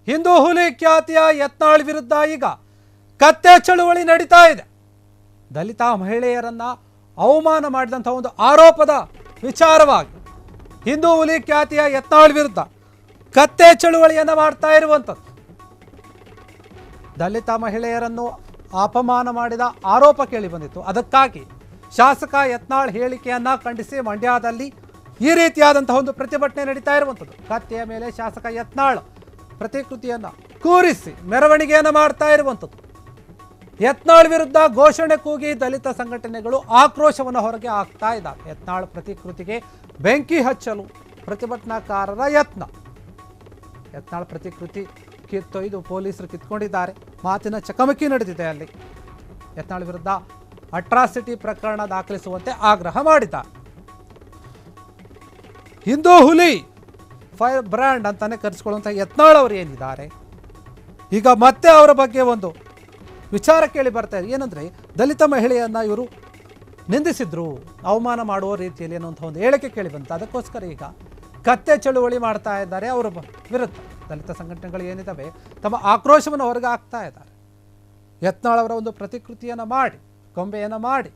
ಹಿಂದೂ ಹುಲಿ ಖ್ಯಾತಿಯ ಯತ್ನಾಳ್ ವಿರುದ್ಧ ಈಗ ಕತ್ತೆ ಚಳುವಳಿ ನಡೀತಾ ಇದೆ. ದಲಿತ ಮಹಿಳೆಯರನ್ನ ಅವಮಾನ ಮಾಡಿದಂಥ ಒಂದು ಆರೋಪದ ವಿಚಾರವಾಗಿ ಹಿಂದೂ ಹುಲಿ ಖ್ಯಾತಿಯ ಯತ್ನಾಳ್ ವಿರುದ್ಧ ಕತ್ತೆ ಚಳುವಳಿಯನ್ನು ಮಾಡ್ತಾ ಇರುವಂಥದ್ದು. ದಲಿತ ಮಹಿಳೆಯರನ್ನು ಅಪಮಾನ ಮಾಡಿದ ಆರೋಪ ಕೇಳಿ ಬಂದಿತ್ತು. ಅದಕ್ಕಾಗಿ ಶಾಸಕ ಯತ್ನಾಳ್ ಹೇಳಿಕೆಯನ್ನ ಖಂಡಿಸಿ ಮಂಡ್ಯದಲ್ಲಿ ಈ ರೀತಿಯಾದಂತಹ ಒಂದು ಪ್ರತಿಭಟನೆ ನಡೀತಾ ಇರುವಂಥದ್ದು. ಕತ್ತೆಯ ಮೇಲೆ ಶಾಸಕ ಯತ್ನಾಳ್ ಪ್ರತಿಕೃತಿಯನ್ನು ಕೂರಿಸಿ ಮೆರವಣಿಗೆಯನ್ನು ಮಾಡ್ತಾ ಇರುವಂಥದ್ದು. ಯತ್ನಾಳ್ ವಿರುದ್ಧ ಘೋಷಣೆ ಕೂಗಿ ದಲಿತ ಸಂಘಟನೆಗಳು ಆಕ್ರೋಶವನ್ನು ಹೊರಗೆ ಹಾಕ್ತಾ ಇದ್ದಾವೆ. ಯತ್ನಾಳ್ ಪ್ರತಿಕೃತಿಗೆ ಬೆಂಕಿ ಹಚ್ಚಲು ಪ್ರತಿಭಟನಾಕಾರರ ಯತ್ನ. ಯತ್ನಾಳ್ ಪ್ರತಿಕೃತಿ ಕಿತ್ತೊಯ್ದು ಪೊಲೀಸರು ಕಿತ್ಕೊಂಡಿದ್ದಾರೆ. ಮಾತಿನ ಚಕಮಕಿ ನಡೆದಿದೆ. ಅಲ್ಲಿ ಯತ್ನಾಳ್ ವಿರುದ್ಧ ಅಟ್ರಾಸಿಟಿ ಪ್ರಕರಣ ದಾಖಲಿಸುವಂತೆ ಆಗ್ರಹ ಮಾಡಿದ್ದಾರೆ. ಹಿಂದೂ ಹುಲಿ ಫೈರ್ ಬ್ರ್ಯಾಂಡ್ ಅಂತಾನೆ ಕರೆಸಿಕೊಳ್ಳುವಂಥ ಯತ್ನಾಳ್ ಅವರು ಏನಿದ್ದಾರೆ, ಈಗ ಮತ್ತೆ ಅವರ ಬಗ್ಗೆ ಒಂದು ವಿಚಾರ ಕೇಳಿ ಬರ್ತಾ ಇದೆ. ಏನಂದರೆ ದಲಿತ ಮಹಿಳೆಯನ್ನು ಇವರು ನಿಂದಿಸಿದ್ರು, ಅವಮಾನ ಮಾಡುವ ರೀತಿಯಲ್ಲಿ ಅನ್ನುವಂಥ ಒಂದು ಹೇಳಿಕೆ ಕೇಳಿ ಬಂತು. ಅದಕ್ಕೋಸ್ಕರ ಈಗ ಕತ್ತೆ ಚಳುವಳಿ ಮಾಡ್ತಾ ಇದ್ದಾರೆ. ಅವರ ವಿರುದ್ಧ ದಲಿತ ಸಂಘಟನೆಗಳು ಏನಿದ್ದಾವೆ ತಮ್ಮ ಆಕ್ರೋಶವನ್ನು ಹೊರಗೆ ಹಾಕ್ತಾ ಇದ್ದಾರೆ. ಯತ್ನಾಳ್ ಅವರ ಒಂದು ಪ್ರತಿಕೃತಿಯನ್ನು ಮಾಡಿ, ಗೊಂಬೆಯನ್ನು ಮಾಡಿ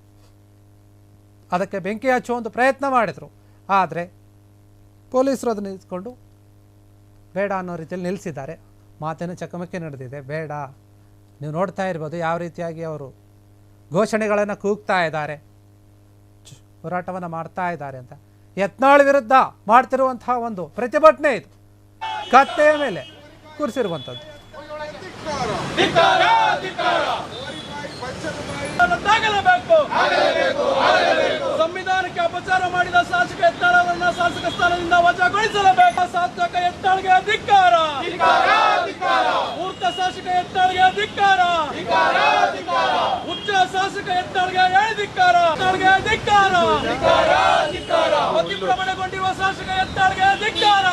ಅದಕ್ಕೆ ಬೆಂಕಿ ಹಚ್ಚುವ ಒಂದು ಪ್ರಯತ್ನ ಮಾಡಿದರು. ಆದರೆ ಪೊಲೀಸರು ಅದನ್ನು ನಿಲ್ಲಿಸ್ಕೊಂಡು ಬೇಡ ಅನ್ನೋ ರೀತಿಯಲ್ಲಿ ನಿಲ್ಲಿಸಿದ್ದಾರೆ. ಮಾತಿನ ಚಕಮಕಿ ನಡೆದಿದೆ. ಬೇಡ, ನೀವು ನೋಡ್ತಾ ಇರ್ಬೋದು ಯಾವ ರೀತಿಯಾಗಿ ಅವರು ಘೋಷಣೆಗಳನ್ನು ಕೂಗ್ತಾ ಇದ್ದಾರೆ, ಹೋರಾಟವನ್ನು ಮಾಡ್ತಾ ಇದ್ದಾರೆ ಅಂತ. ಯತ್ನಾಳ್ ವಿರುದ್ಧ ಮಾಡ್ತಿರುವಂತಹ ಒಂದು ಪ್ರತಿಭಟನೆ ಇದು. ಕತ್ತೆಯ ಮೇಲೆ ಕೂರಿಸಿರುವಂಥದ್ದು. ಸಂವಿಧಾನಕ್ಕೆ ಅಪಚಾರ ಮಾಡಿದ ಶಾಸಕ ಯತ್ನಾಳ್ ಶಾಸಕ ಸ್ಥಾನದಿಂದ ವಜಾಗೊಳಿಸಲೇಬೇಕು. ಶಾಸಕ ಯತ್ನಾಳ್ಗೆ ಧಿಕ್ಕಾರ. ಮೂರ್ತ ಶಾಸಕ ಯತ್ನಾಳ್ಗೆ ಧಿಕ್ಕಾರ. ಉಚ್ಚ ಶಾಸಕ ಯತ್ನಾಳ್ಗೆ ಧಿಕ್ಕಾರ. ಅತಿಕ್ರಮಣಗೊಂಡಿರುವ ಶಾಸಕ ಯತ್ನಾಳ್ಗೆ ಧಿಕ್ಕಾರ.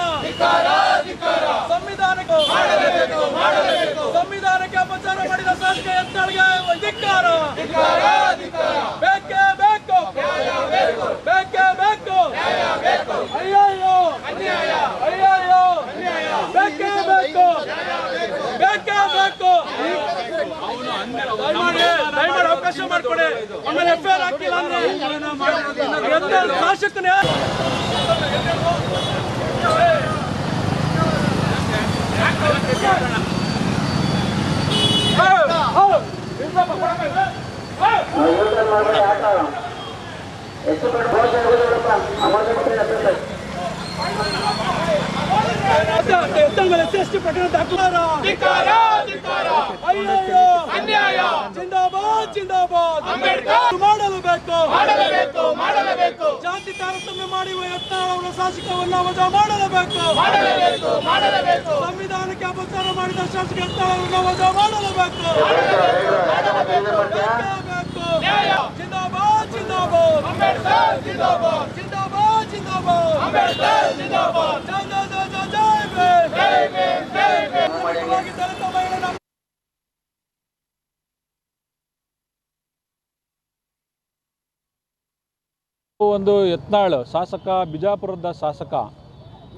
ಸಂವಿಧಾನಕ್ಕೆ ಅಪಚಾರ ಮಾಡಿದ ಶಾಸಕ ಯತ್ನಾಳ್ಗೆ ಧಿಕ್ಕಾರ. ಬೇಕೇ ಬೇಕು, ಬೇಕೇ ಬೇಕು. ಅಯ್ಯಯ್ಯೋ, ಅಯ್ಯಯ್ಯೋ, ಬೇಕೇ ಬೇಕು, ಬೇಕೇ ಬೇಕು. ದಯಮಾಡಿ ಅವಕಾಶ ಮಾಡಿಕೊಡಿ. ಆಮೇಲೆ FIR ಹಾಕಿಲ್ಲ ಅಂದ್ರೆ ಶಾಸಕನೇ ಮಾಡಲೇಬೇಕು. ಜಾತಿ ತಾರತಮ್ಯ ಮಾಡುವ ಯತ್ನಾಳ್ ಅವರ ಶಾಸಕವನ್ನ ವಜಾ ಮಾಡಲೇಬೇಕು. ಸಂವಿಧಾನಕ್ಕೆ ಅಪಚಾರ ಮಾಡಿದ ಶಾಸಕ ಯತ್ನಾಳ್ ಅವರನ್ನ ವಜಾ ಮಾಡಲೇಬೇಕು. ಜಿಂದಾಬಾದ್, ಜಿಂದಾಬಾದ್, ಅಂಬೇಡ್ಕರ್ ಜಿಂದಾಬಾದ್, ಜಿಂದಾಬಾದ್, ಜಿಂದಾಬಾದ್, ಅಂಬೇಡ್ಕರ್ ಜಿಂದಾಬಾದ್. ಜೈ ಜೈ ಜೈ ಜೈ ಜೈ ಭೀಮ್, ಜೈ ಭೀಮ್, ಜೈ ಭೀಮ್. ದಲಿತ ಮಹಿಳೆಯರ ಒಂದು ಯತ್ನಾಳ್ ಶಾಸಕ, ಬಿಜಾಪುರದ ಶಾಸಕ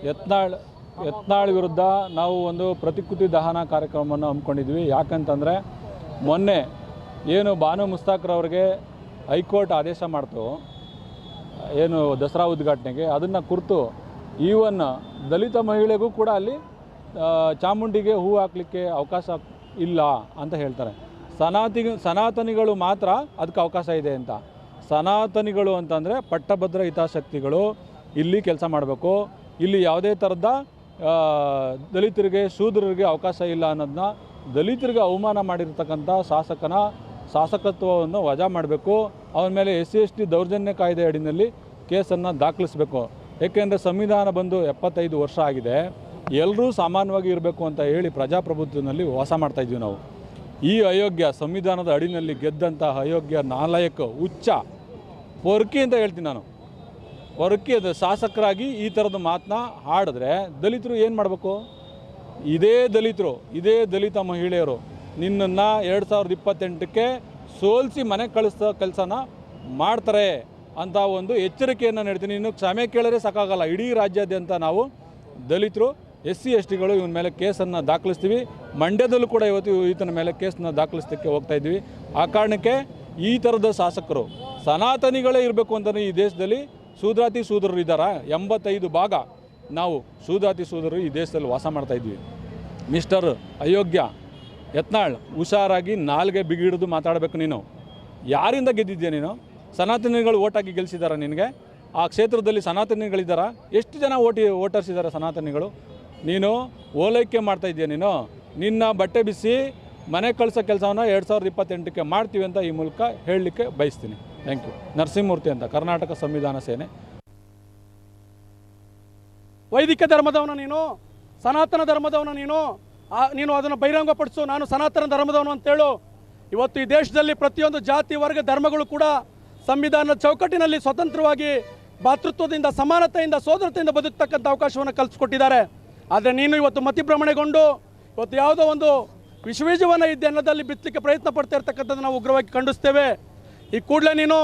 ಯತ್ನಾಳ್ ವಿರುದ್ಧ ನಾವು ಒಂದು ಪ್ರತಿಕೃತಿ ದಹನ ಕಾರ್ಯಕ್ರಮವನ್ನು ಹಮ್ಮಿಕೊಂಡಿದ್ವಿ. ಯಾಕಂತಂದರೆ ಮೊನ್ನೆ ಏನು ಬಾನು ಮುಸ್ತಾಕ್ರವ್ರಿಗೆ ಹೈಕೋರ್ಟ್ ಆದೇಶ ಮಾಡ್ತು ಏನು ದಸರಾ ಉದ್ಘಾಟನೆಗೆ, ಅದನ್ನು ಕುರಿತು ಈವನ್ ದಲಿತ ಮಹಿಳೆಗೂ ಕೂಡ ಅಲ್ಲಿ ಚಾಮುಂಡಿಗೆ ಹೂ ಹಾಕಲಿಕ್ಕೆ ಅವಕಾಶ ಇಲ್ಲ ಅಂತ ಹೇಳ್ತಾರೆ. ಸನಾತನಿಗಳು ಮಾತ್ರ ಅದಕ್ಕೆ ಅವಕಾಶ ಇದೆ ಅಂತ. ಸನಾತನಿಗಳು ಅಂತಂದರೆ ಪಟ್ಟಭದ್ರ ಹಿತಾಸಕ್ತಿಗಳು ಇಲ್ಲಿ ಕೆಲಸ ಮಾಡಬೇಕು. ಇಲ್ಲಿ ಯಾವುದೇ ಥರದ ದಲಿತರಿಗೆ, ಶೂದ್ರರಿಗೆ ಅವಕಾಶ ಇಲ್ಲ ಅನ್ನೋದನ್ನ, ದಲಿತರಿಗೆ ಅವಮಾನ ಮಾಡಿರ್ತಕ್ಕಂಥ ಶಾಸಕತ್ವವನ್ನು ವಜಾ ಮಾಡಬೇಕು. ಅವನ ಮೇಲೆ SC/ST ದೌರ್ಜನ್ಯ ಕಾಯ್ದೆ ಅಡಿನಲ್ಲಿ ಕೇಸನ್ನು ದಾಖಲಿಸಬೇಕು. ಏಕೆಂದರೆ ಸಂವಿಧಾನ ಬಂದು 75 ವರ್ಷ ಆಗಿದೆ. ಎಲ್ಲರೂ ಸಾಮಾನ್ಯವಾಗಿ ಇರಬೇಕು ಅಂತ ಹೇಳಿ ಪ್ರಜಾಪ್ರಭುತ್ವದಲ್ಲಿ ವಾಸ ಮಾಡ್ತಾಯಿದ್ವಿ ನಾವು. ಈ ಅಯೋಗ್ಯ, ಸಂವಿಧಾನದ ಅಡಿನಲ್ಲಿ ಗೆದ್ದಂಥ ಅಯೋಗ್ಯ, ನಾಲಾಯಕ, ಹುಚ್ಚ, ಪೊರ್ಕಿ ಅಂತ ಹೇಳ್ತೀನಿ ನಾನು. ಪೊರ್ಕಿ ಅದು ಶಾಸಕರಾಗಿ ಈ ಥರದ ಮಾತನ್ನ ಆಡಿದ್ರೆ ದಲಿತರು ಏನು ಮಾಡಬೇಕು? ಇದೇ ದಲಿತ ಮಹಿಳೆಯರು ನಿನ್ನನ್ನು 2028ಕ್ಕೆ ಸೋಲಿಸಿ ಮನೆ ಕಳಿಸೋ ಕೆಲಸನ ಮಾಡ್ತಾರೆ ಅಂತ ಒಂದು ಎಚ್ಚರಿಕೆಯನ್ನು ನೀಡ್ತೀನಿ. ಇನ್ನು ಕ್ಷಮೆ ಕೇಳರೆ ಸಾಕಾಗಲ್ಲ. ಇಡೀ ರಾಜ್ಯಾದ್ಯಂತ ನಾವು ದಲಿತರು SC STಗಳು ಇವನ ಮೇಲೆ ಕೇಸನ್ನು ದಾಖಲಿಸ್ತೀವಿ. ಮಂಡ್ಯದಲ್ಲೂ ಕೂಡ ಇವತ್ತು ಈತನ ಮೇಲೆ ಕೇಸನ್ನು ದಾಖಲಿಸಲಿಕ್ಕೆ ಹೋಗ್ತಾ ಇದ್ವಿ. ಆ ಕಾರಣಕ್ಕೆ ಈ ಥರದ ಶಾಸಕರು ಸನಾತನಿಗಳೇ ಇರಬೇಕು ಅಂತಲೇ ಈ ದೇಶದಲ್ಲಿ ಶೂದ್ರಾತಿ ಶೂದ್ರರು ಇದ್ದಾರಾ? 85 ಭಾಗ ನಾವು ಶೂದ್ರಾತಿ ಶೂದ್ರರು ಈ ದೇಶದಲ್ಲಿ ವಾಸ ಮಾಡ್ತಾಯಿದ್ವಿ. ಮಿಸ್ಟರ್ ಅಯೋಗ್ಯ ಯತ್ನಾಳ್, ಹುಷಾರಾಗಿ ನಾಲ್ಗೆ ಬಿಗಿಡಿದು ಮಾತಾಡಬೇಕು. ನೀನು ಯಾರಿಂದ ಗೆದ್ದಿದ್ಯಾ? ನೀನು ಸನಾತನಿಗಳು ಓಟಾಗಿ ಗೆಲ್ಲಿಸಿದಾರ ನಿನಗೆ? ಆ ಕ್ಷೇತ್ರದಲ್ಲಿ ಸನಾತನಿಗಳಿದ್ದಾರಾ? ಎಷ್ಟು ಜನ ವೋಟರ್ಸ್ ಇದ್ದಾರೆ ಸನಾತನಿಗಳು? ನೀನು ಓಲೈಕೆ ಮಾಡ್ತಾ ಇದೆಯಾ? ನಿನ್ನ ಬಟ್ಟೆ ಬಿಸಿ ಮನೆ ಕಳಿಸೋ ಕೆಲಸವನ್ನು 2028ಕ್ಕೆ ಮಾಡ್ತೀವಿ ಅಂತ ಈ ಮೂಲಕ ಹೇಳಲಿಕ್ಕೆ ಬಯಸ್ತೀನಿ. Thank you. ನರಸಿಂಹಮೂರ್ತಿ ಅಂತ, ಕರ್ನಾಟಕ ಸಂವಿಧಾನ ಸೇನೆ. ವೈದಿಕ ಧರ್ಮದವನು ನೀನು, ಸನಾತನ ಧರ್ಮದವನು ನೀನು ಅದನ್ನು ಬಹಿರಂಗಪಡಿಸು. ನಾನು ಸನಾತನ ಧರ್ಮದವನು ಅಂತೇಳು. ಇವತ್ತು ಈ ದೇಶದಲ್ಲಿ ಪ್ರತಿಯೊಂದು ಜಾತಿ ವರ್ಗ ಧರ್ಮಗಳು ಕೂಡ ಸಂವಿಧಾನದ ಚೌಕಟ್ಟಿನಲ್ಲಿ ಸ್ವತಂತ್ರವಾಗಿ ಭಾತೃತ್ವದಿಂದ, ಸಮಾನತೆಯಿಂದ, ಸೋದರತೆಯಿಂದ ಬದುಕತಕ್ಕಂಥ ಅವಕಾಶವನ್ನು ಕಲ್ಪಿಸ್ಕೊಟ್ಟಿದ್ದಾರೆ. ಆದರೆ ನೀನು ಇವತ್ತು ಮತಿಭ್ರಮಣೆಗೊಂಡು ಇವತ್ತು ಯಾವುದೋ ಒಂದು ವಿಶ್ವಬೀಜವನ್ನು ಈ ಅನ್ನದಲ್ಲಿ ಬಿತ್ತಲಿಕ್ಕೆ ಪ್ರಯತ್ನ ಪಡ್ತಾ ಇರ್ತಕ್ಕಂಥದ್ದು ನಾವು ಉಗ್ರವಾಗಿ ಖಂಡಿಸ್ತೇವೆ. ಈ ಕೂಡಲೇ ನೀನು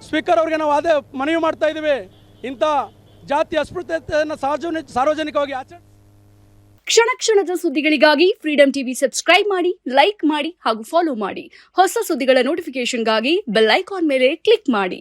ಸ್ಪೀಕರ್ ಅವರಿಗೆ ನಾವು ಅದೇ ಮನವಿ ಮಾಡ್ತಾ ಇದ್ದೀವಿ, ಇಂಥ ಜಾತಿ ಅಸ್ಪೃಶ್ಯತೆಯನ್ನು ಸಾರ್ವಜನಿಕವಾಗಿ ಕ್ಷಣ ಕ್ಷಣದ ಸುದ್ದಿಗಳಿಗಾಗಿ ಫ್ರೀಡಂ ಟಿವಿ ಸಬ್ಸ್ಕ್ರೈಬ್ ಮಾಡಿ, ಲೈಕ್ ಮಾಡಿ ಹಾಗೂ ಫಾಲೋ ಮಾಡಿ. ಹೊಸ ಸುದ್ದಿಗಳ ನೋಟಿಫಿಕೇಶನ್ಗಾಗಿ ಬೆಲ್ ಐಕಾನ್ ಮೇಲೆ ಕ್ಲಿಕ್ ಮಾಡಿ.